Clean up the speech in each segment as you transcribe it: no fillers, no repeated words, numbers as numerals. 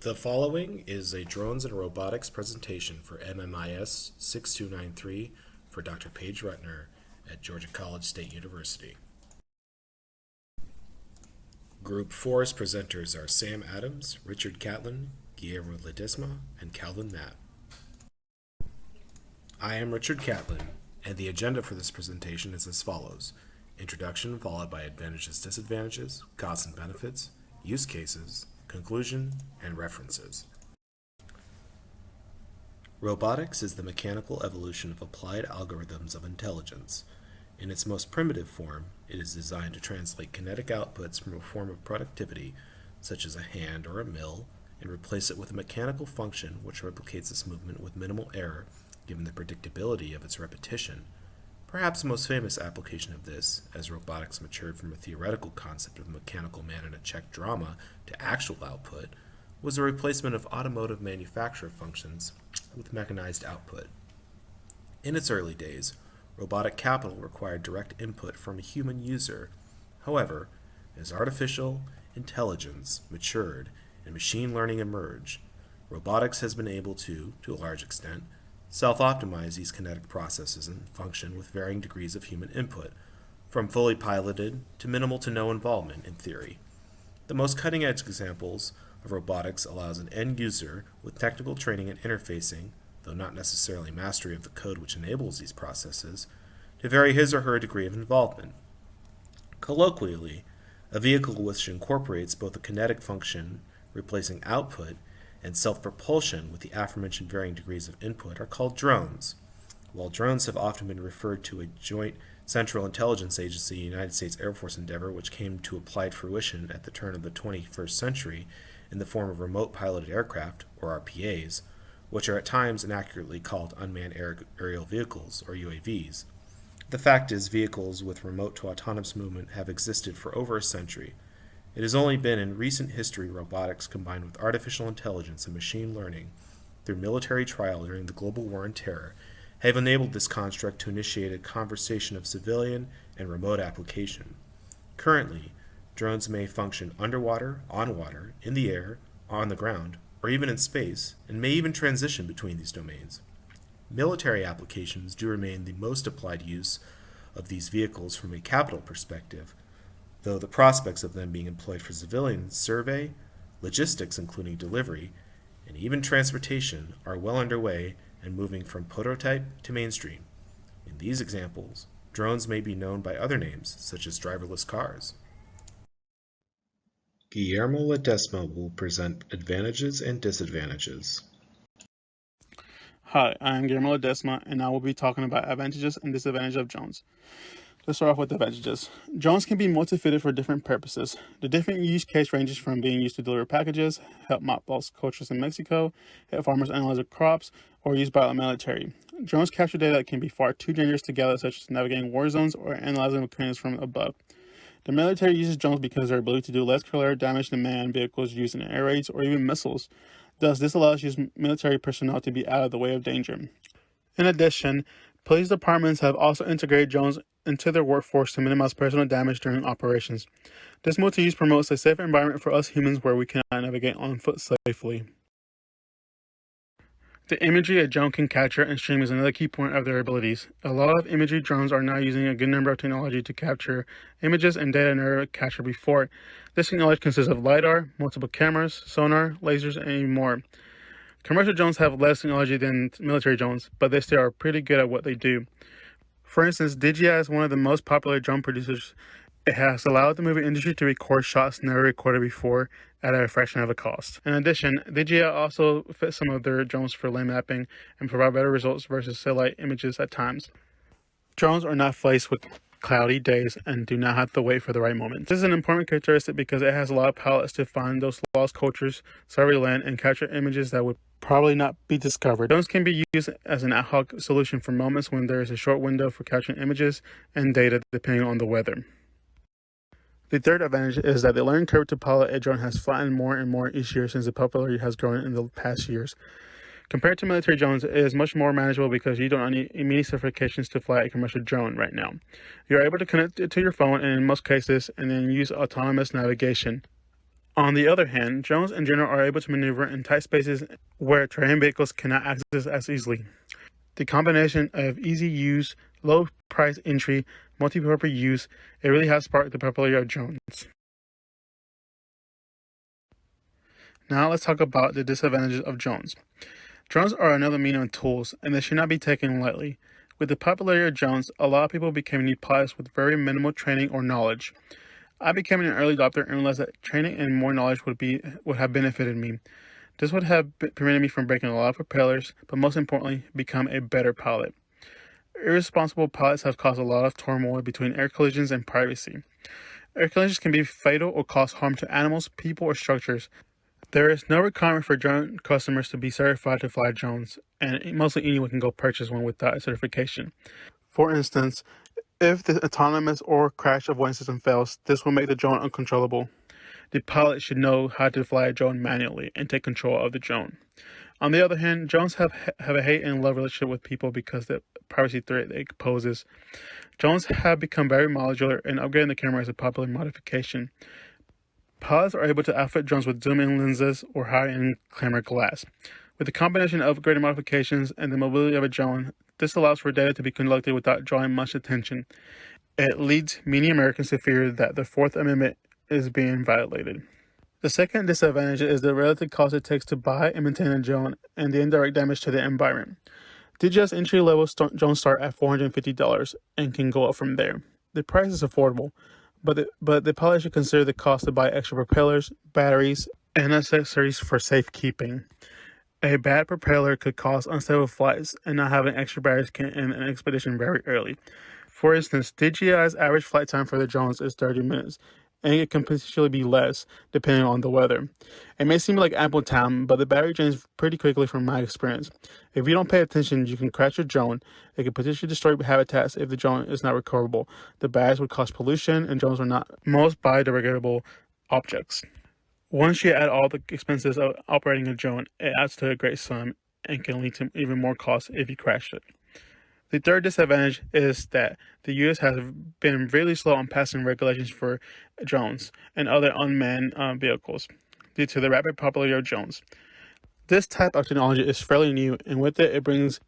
The following is a Drones and Robotics presentation for MMIS 6293 for Dr. Paige Rutner at Georgia College State University. Group 4's presenters are Sam Adams, Richard Catlin, Guillermo Ledezma, and Calvin Mapp. I am Richard Catlin, and the agenda for this presentation is as follows: introduction followed by advantages, disadvantages, costs and benefits, use cases, conclusion, and references. Robotics is the mechanical evolution of applied algorithms of intelligence. In its most primitive form, it is designed to translate kinetic outputs from a form of productivity, such as a hand or a mill, and replace it with a mechanical function which replicates this movement with minimal error, given the predictability of its repetition. Perhaps the most famous application of this, as robotics matured from a theoretical concept of a mechanical man in a Czech drama to actual output, was the replacement of automotive manufacturer functions with mechanized output. In its early days, robotic capital required direct input from a human user. However, as artificial intelligence matured and machine learning emerged, robotics has been able to a large extent, self-optimize these kinetic processes and function with varying degrees of human input, from fully piloted to minimal to no involvement in theory. The most cutting-edge examples of robotics allows an end user with technical training and interfacing, though not necessarily mastery of the code which enables these processes, to vary his or her degree of involvement. Colloquially, a vehicle which incorporates both a kinetic function, replacing output, and self-propulsion with the aforementioned varying degrees of input are called drones. While drones have often been referred to a joint Central Intelligence Agency United States Air Force endeavor which came to applied fruition at the turn of the 21st century in the form of remote piloted aircraft, or RPAs, which are at times inaccurately called unmanned aerial vehicles, or UAVs. The fact is, vehicles with remote to autonomous movement have existed for over a century. It has only been in recent history robotics combined with artificial intelligence and machine learning through military trial during the global war on terror have enabled this construct to initiate a conversation of civilian and remote application. Currently, drones may function underwater, on water, in the air, on the ground, or even in space, and may even transition between these domains. Military applications do remain the most applied use of these vehicles from a capital perspective, though the prospects of them being employed for civilian survey, logistics including delivery, and even transportation are well underway and moving from prototype to mainstream. In these examples, drones may be known by other names, such as driverless cars. Guillermo Ledezma will present advantages and disadvantages. Hi, I am Guillermo Ledezma, and I will be talking about advantages and disadvantages of drones. Let's start off with the advantages. Drones can be multi-fitted for different purposes. The different use case ranges from being used to deliver packages, help mop lost cultures in Mexico, help farmers analyze their crops, or used by the military. Drones capture data that can be far too dangerous to gather, such as navigating war zones or analyzing occurrences from above. The military uses drones because of their ability to do less collateral damage than manned vehicles used in air raids or even missiles. Thus, this allows military personnel to be out of the way of danger. In addition, police departments have also integrated drones into their workforce to minimize personal damage during operations. This multi-use promotes a safer environment for us humans where we cannot navigate on foot safely. The imagery a drone can capture and stream is another key point of their abilities. A lot of imagery drones are now using a good number of technology to capture images and data never captured before. This technology consists of LiDAR, multiple cameras, sonar, lasers, and even more. Commercial drones have less technology than military drones, but they still are pretty good at what they do. For instance, DJI is one of the most popular drone producers. It has allowed the movie industry to record shots never recorded before at a fraction of the cost. In addition, DJI also fits some of their drones for lane mapping and provide better results versus satellite images at times. Drones are not faced with cloudy days and do not have to wait for the right moment. This is an important characteristic because it has a lot of pilots to find those lost cultures, survey land, and capture images that would probably not be discovered. Drones can be used as an ad hoc solution for moments when there is a short window for capturing images and data depending on the weather. The third advantage is that the learning curve to pilot a drone has flattened more and more each year since the popularity has grown in the past years. Compared to military drones, it is much more manageable because you don't need immediate certifications to fly a commercial drone right now. You are able to connect it to your phone and in most cases, and then use autonomous navigation. On the other hand, drones in general are able to maneuver in tight spaces where terrain vehicles cannot access as easily. The combination of easy use, low price entry, multi-purpose use, it really has sparked the popularity of drones. Now let's talk about the disadvantages of drones. Drones are another medium of tools, and they should not be taken lightly. With the popularity of drones, a lot of people became new pilots with very minimal training or knowledge. I became an early adopter and realized that training and more knowledge would have benefited me. This would have prevented me from breaking a lot of propellers, but most importantly, become a better pilot. Irresponsible pilots have caused a lot of turmoil between air collisions and privacy. Air collisions can be fatal or cause harm to animals, people, or structures. There is no requirement for drone customers to be certified to fly drones, and mostly anyone can go purchase one without a certification. For instance, if the autonomous or crash avoidance system fails, this will make the drone uncontrollable. The pilot should know how to fly a drone manually and take control of the drone. On the other hand, drones have a hate and love relationship with people because of the privacy threat it poses. Drones have become very modular, and upgrading the camera is a popular modification. Pilots are able to outfit drones with zoom-in lenses or high-end camera glass. With the combination of upgraded modifications and the mobility of a drone, this allows for data to be collected without drawing much attention. It leads many Americans to fear that the Fourth Amendment is being violated. The second disadvantage is the relative cost it takes to buy and maintain a drone and the indirect damage to the environment. DJI's entry-level drones start at $450 and can go up from there. The price is affordable, but the pilot should consider the cost to buy extra propellers, batteries, and accessories for safekeeping. A bad propeller could cause unstable flights, and not having extra batteries can end an expedition very early. For instance, DJI's average flight time for the drones is 30 minutes, and it can potentially be less depending on the weather. It may seem like ample time, but the battery drains pretty quickly from my experience. If you don't pay attention, you can crash your drone. It can potentially destroy habitats if the drone is not recoverable. The batteries would cause pollution, and drones are not most biodegradable objects. Once you add all the expenses of operating a drone, it adds to a great sum and can lead to even more costs if you crash it. The third disadvantage is that the U.S. has been really slow on passing regulations for drones and other unmanned vehicles due to the rapid popularity of drones. This type of technology is fairly new, and with it brings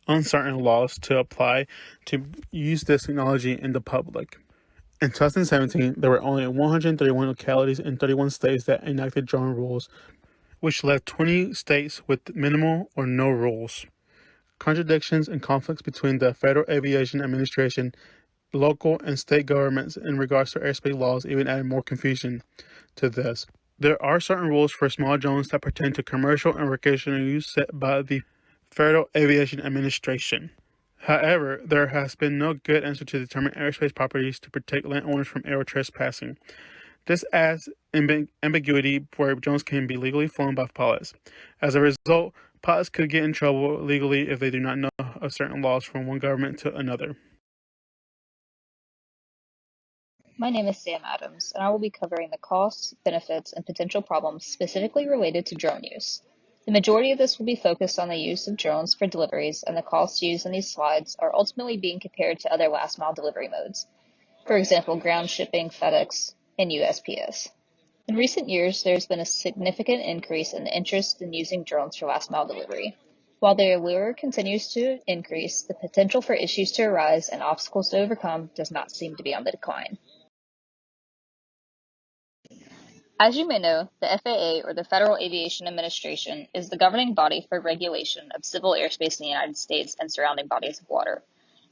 uncertain laws to apply to use this technology in the public. In 2017, there were only 131 localities in 31 states that enacted drone rules, which left 20 states with minimal or no rules. Contradictions and conflicts between the Federal Aviation Administration, local and state governments in regards to airspace laws even added more confusion to this. There are certain rules for small drones that pertain to commercial and recreational use set by the Federal Aviation Administration. However, there has been no good answer to determine airspace properties to protect landowners from aerial trespassing. This adds ambiguity where drones can be legally flown by pilots. As a result, pilots could get in trouble legally if they do not know of certain laws from one government to another. My name is Sam Adams, and I will be covering the costs, benefits, and potential problems specifically related to drone use. The majority of this will be focused on the use of drones for deliveries, and the costs used in these slides are ultimately being compared to other last-mile delivery modes. For example, ground shipping, FedEx, and USPS. In recent years, there has been a significant increase in the interest in using drones for last-mile delivery. While the allure continues to increase, the potential for issues to arise and obstacles to overcome does not seem to be on the decline. As you may know, the FAA, or the Federal Aviation Administration, is the governing body for regulation of civil airspace in the United States and surrounding bodies of water.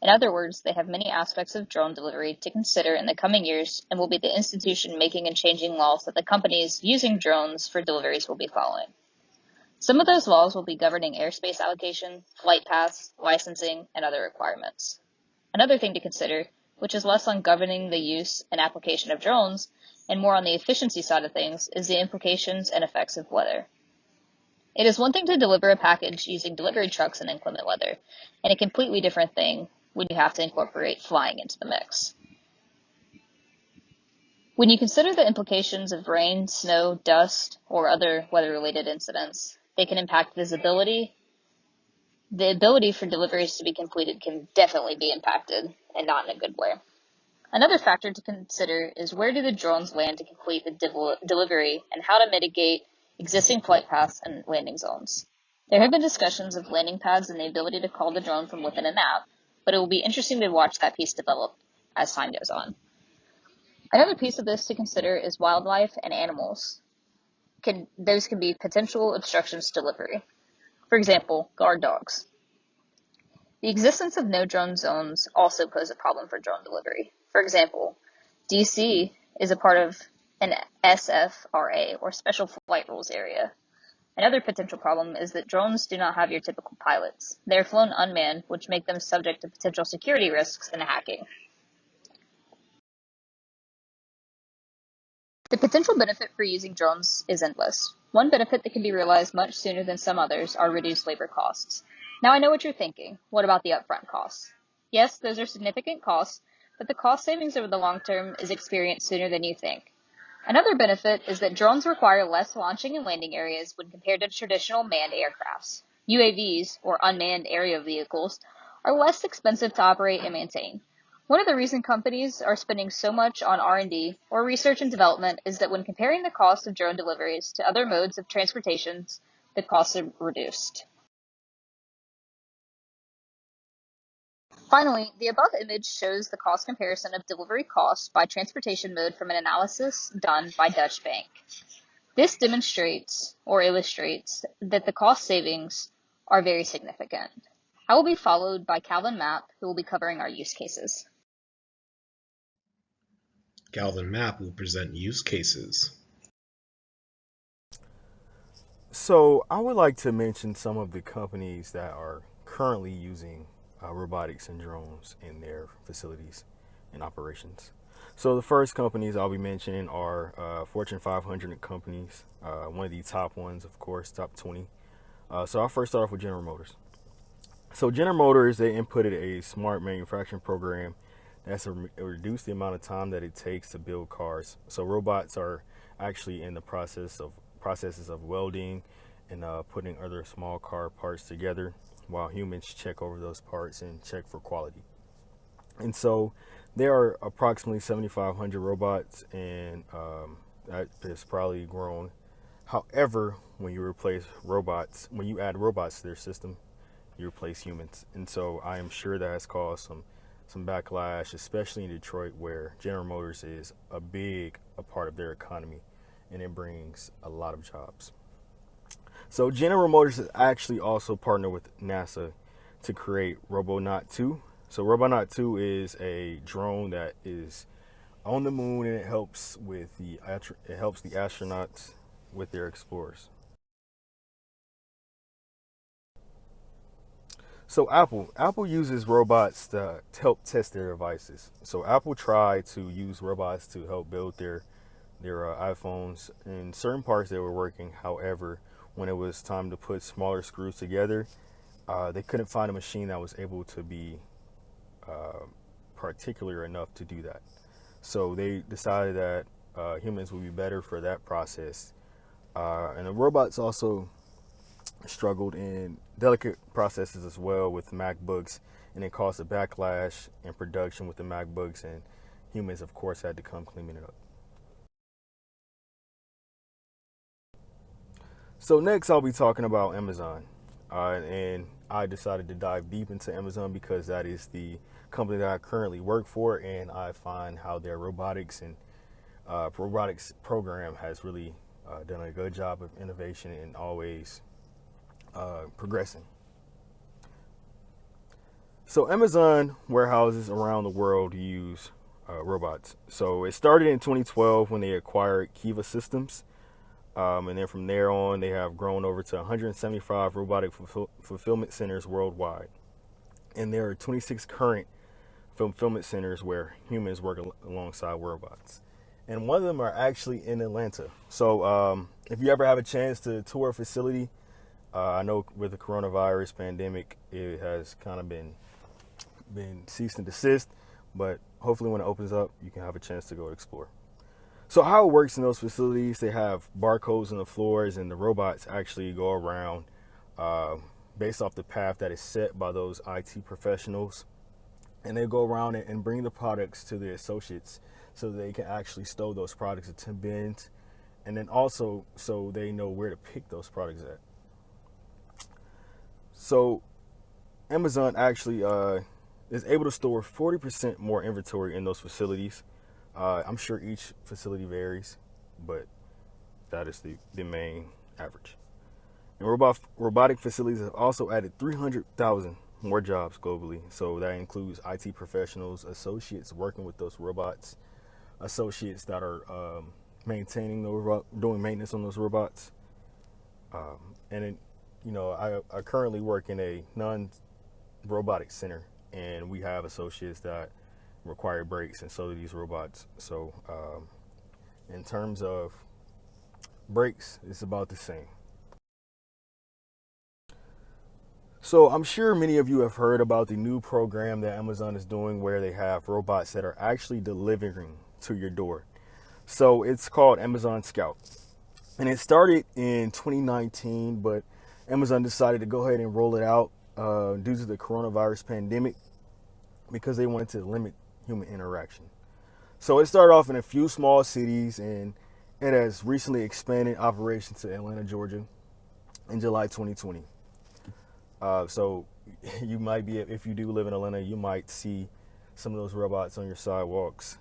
In other words, they have many aspects of drone delivery to consider in the coming years and will be the institution making and changing laws that the companies using drones for deliveries will be following. Some of those laws will be governing airspace allocation, flight paths, licensing, and other requirements. Another thing to consider, which is less on governing the use and application of drones and more on the efficiency side of things, is the implications and effects of weather. It is one thing to deliver a package using delivery trucks in inclement weather, and a completely different thing when you have to incorporate flying into the mix. When you consider the implications of rain, snow, dust, or other weather-related incidents, they can impact visibility. The ability for deliveries to be completed can definitely be impacted, and not in a good way. Another factor to consider is where do the drones land to complete the delivery and how to mitigate existing flight paths and landing zones. There have been discussions of landing pads and the ability to call the drone from within an app, but it will be interesting to watch that piece develop as time goes on. Another piece of this to consider is wildlife and animals. Those can be potential obstructions to delivery. For example, guard dogs. The existence of no drone zones also pose a problem for drone delivery. For example, DC is a part of an SFRA, or Special Flight Rules area. Another potential problem is that drones do not have your typical pilots. They are flown unmanned, which make them subject to potential security risks and hacking. The potential benefit for using drones is endless. One benefit that can be realized much sooner than some others are reduced labor costs. Now I know what you're thinking. What about the upfront costs? Yes, those are significant costs, but the cost savings over the long term is experienced sooner than you think. Another benefit is that drones require less launching and landing areas when compared to traditional manned aircrafts. UAVs, or unmanned aerial vehicles, are less expensive to operate and maintain. One of the reasons companies are spending so much on R&D or research and development is that when comparing the cost of drone deliveries to other modes of transportation, the costs are reduced. Finally, the above image shows the cost comparison of delivery costs by transportation mode from an analysis done by Deutsche Bank. This demonstrates or illustrates that the cost savings are very significant. I will be followed by Calvin Mapp, who will be covering our use cases. Calvin Mapp will present use cases. So I would like to mention some of the companies that are currently using robotics and drones in their facilities and operations. So the first companies I'll be mentioning are Fortune 500 companies, one of the top ones, of course, top 20. So I'll first start off with General Motors. So General Motors, they inputted a smart manufacturing program that's reduced the amount of time that it takes to build cars. So robots are actually in the processes of welding and putting other small car parts together, while humans check over those parts and check for quality. And so there are approximately 7,500 robots, and that has probably grown. However, when you add robots to their system, you replace humans. And so I am sure that has caused some backlash, especially in Detroit, where General Motors is a part of their economy, and it brings a lot of jobs. So General Motors has actually also partnered with NASA to create Robonaut 2. So Robonaut 2 is a drone that is on the moon, and it helps the astronauts with their explorers. So Apple uses robots to help test their devices. So Apple tried to use robots to help build their iPhones. In certain parts they were working. However, when it was time to put smaller screws together, they couldn't find a machine that was able to be particular enough to do that. So they decided that humans would be better for that process. And the robots also struggled in delicate processes as well with MacBooks, and it caused a backlash in production with the MacBooks, and humans, of course, had to come cleaning it up. So next I'll be talking about Amazon, and I decided to dive deep into Amazon because that is the company that I currently work for, and I find how their robotics program has really done a good job of innovation and always progressing. So Amazon warehouses around the world use robots. So it started in 2012 when they acquired Kiva Systems. And then from there on, they have grown over to 175 robotic fulfillment centers worldwide. And there are 26 current fulfillment centers where humans work alongside robots. And one of them are actually in Atlanta. So if you ever have a chance to tour a facility, I know with the coronavirus pandemic, it has kind of been cease and desist, but hopefully when it opens up, you can have a chance to go explore. So how it works in those facilities, they have barcodes on the floors, and the robots actually go around based off the path that is set by those IT professionals. and they go around and bring the products to the associates so they can actually store those products into bins, and then also so they know where to pick those products at. So Amazon actually is able to store 40% more inventory in those facilities. I'm sure each facility varies, but that is the main average. And robotic facilities have also added 300,000 more jobs globally. So that includes IT professionals, associates working with those robots, associates that are maintaining those, doing maintenance on those robots. And then, I currently work in a non-robotic center, and we have associates that require breaks, and so do these robots. So in terms of breaks, it's about the same. So I'm sure many of you have heard about the new program that Amazon is doing where they have robots that are actually delivering to your door. So it's called Amazon Scout. And it started in 2019, but Amazon decided to go ahead and roll it out due to the coronavirus pandemic because they wanted to limit human interaction. So it started off in a few small cities, and it has recently expanded operations to Atlanta, Georgia in July 2020. So you might be, if you do live in Atlanta, you might see some of those robots on your sidewalks.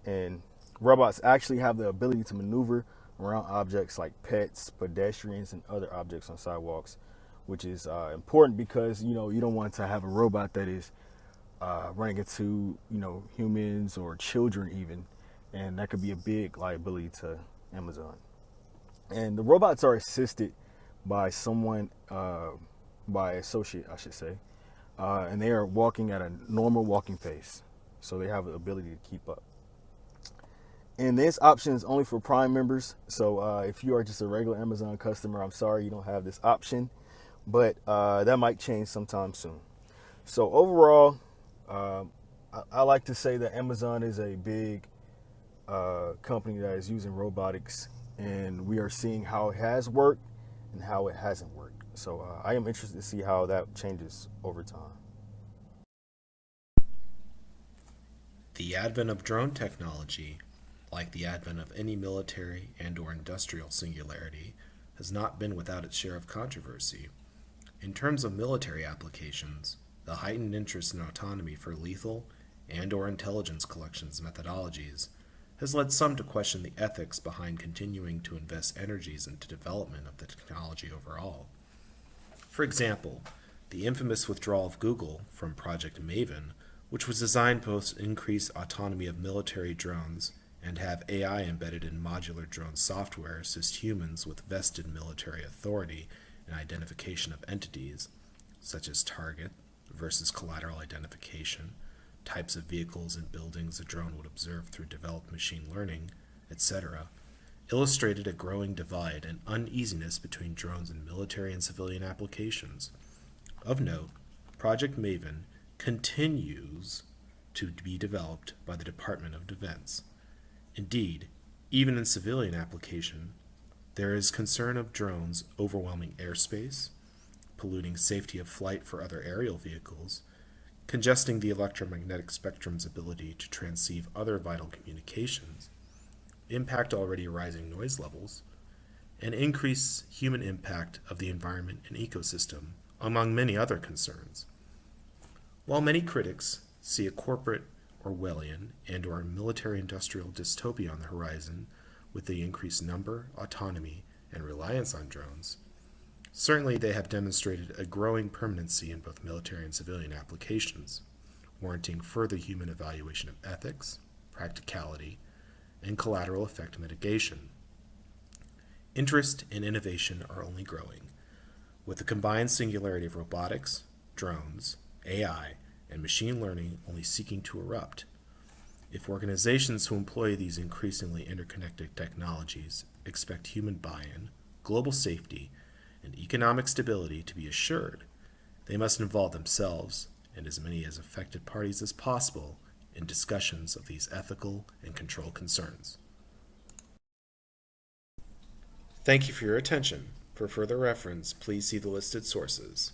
And robots actually have the ability to maneuver around objects like pets, pedestrians, and other objects on sidewalks, which is important because, you don't want to have a robot that is running into, humans or children even. And that could be a big liability to Amazon. And the robots are assisted by someone, by associate, I should say, and they are walking at a normal walking pace, so they have the ability to keep up. And this option is only for Prime members, so if you are just a regular Amazon customer, I'm sorry you don't have this option, but that might change sometime soon. So overall, I like to say that Amazon is a big company that is using robotics, and we are seeing how it has worked and how it hasn't worked. So I am interested to see how that changes over time. The advent of drone technology, like the advent of any military and/or industrial singularity, has not been without its share of controversy. In terms of military applications, the heightened interest in autonomy for lethal and/or intelligence collections methodologies has led some to question the ethics behind continuing to invest energies into development of the technology overall. For example, the infamous withdrawal of Google from Project Maven, which was designed to increase autonomy of military drones and have AI embedded in modular drone software assist humans with vested military authority in identification of entities, such as target versus collateral identification, types of vehicles and buildings a drone would observe through developed machine learning, etc., illustrated a growing divide and uneasiness between drones and military and civilian applications. Of note, Project Maven continues to be developed by the Department of Defense. Indeed, even in civilian application, there is concern of drones overwhelming airspace, polluting safety of flight for other aerial vehicles, congesting the electromagnetic spectrum's ability to transceive other vital communications, impact already rising noise levels, and increase human impact of the environment and ecosystem, among many other concerns. While many critics see a corporate Orwellian and/or military-industrial dystopia on the horizon with the increased number, autonomy, and reliance on drones, certainly they have demonstrated a growing permanency in both military and civilian applications, warranting further human evaluation of ethics, practicality, and collateral effect mitigation. Interest and innovation are only growing, with the combined singularity of robotics, drones, AI, and machine learning only seeking to erupt. If organizations who employ these increasingly interconnected technologies expect human buy-in, global safety, and economic stability to be assured, they must involve themselves and as many as affected parties as possible in discussions of these ethical and control concerns. Thank you for your attention. For further reference, please see the listed sources.